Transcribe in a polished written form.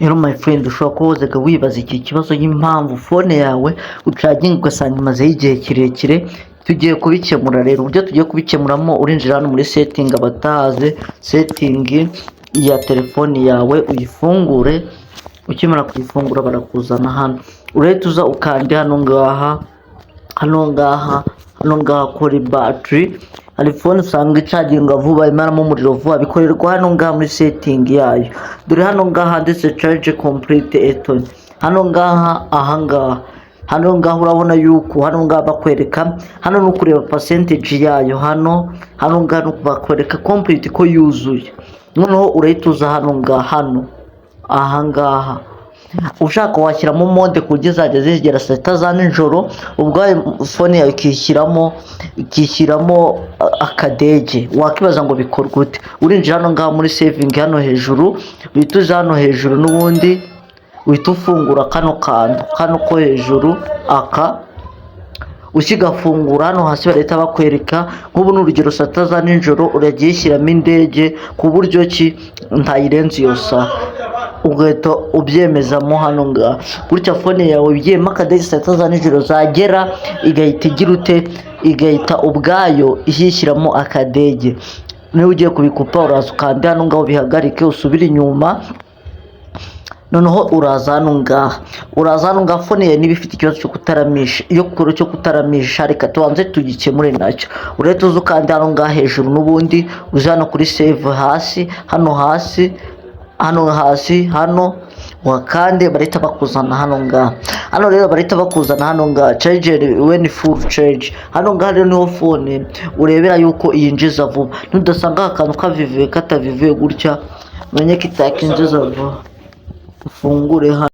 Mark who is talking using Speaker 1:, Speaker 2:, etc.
Speaker 1: Rero my friend ushobora kuba wazaga wibaza iki kibazo y'impamvu fone yawe ucaginga ugasanga imazeho igihe kirekire. Tugiye kubikemura rero. Uburyo tugiye kubikemuramo, urinjira hano muri setting, abatahaze setting ya telefoni yawe uyifungure. Ukimara kuyifungura barakuzana hano, urahita uza ukande hano ngaha kuri battery. Hari phone usanga icaginga vuba, imaramo umuriro vuba, bikorerwa hano ngaha muri setting yayo. Dore hano ngaha handitse charge complete eton. Hano ngaha hano ngaha urabona yuko hano ngaha bakwereka, hano no kureba percentage yayo, hano ngaha no bakwereka complete ko yuzuye. Noneho urahita uza hano ngaha aha ngaha ushaka washyiramo mode kugeza zigera saa sita za nijoro, ubwo phone yawe ikishyiramo akadege. Wakibaza ngo bikorwa gute? Urinjira hano ngaha muri saving hano hejuru, uhita uza hano hejuru, n'ubundi uhita ufungura kano kantu ko hejuru ukigafungura hano hasi barahita bakwereka nk'ubu n'urugero saa sita za nijoro uragiye shyiramo indege ku buryo ki ntayirenze iyo saa, ugahita ubyemezamo hano ngaha gutya. Phone yawe ugiyemo akadege saa sita za nijoro zagera igahita igira ute, igahita ubwayo ishyiramo akadege. Niba ugiye kubikupa uraza ukanda hano ngaho bihagarike, usubire inyuma, noneho uraza hano ngaha phone yawe niba ifite ikibazo cyo kutaramisha, reka tubanze tugikemure nacyo. Urahita uza ukanda hano ngaha hejuru, n'ubundi uza hano kuri save hasi, hano wakande, barahita bakuzana hano ngaha. Hano rero barahita bakuzana hano ngaha charger when full charge. Hano ngaha rero niho phone urebera yuko yinjiza vuba. Nudasanga akantu katavivuye gutya, menye ko itakinjiza vuba, ufungure hano.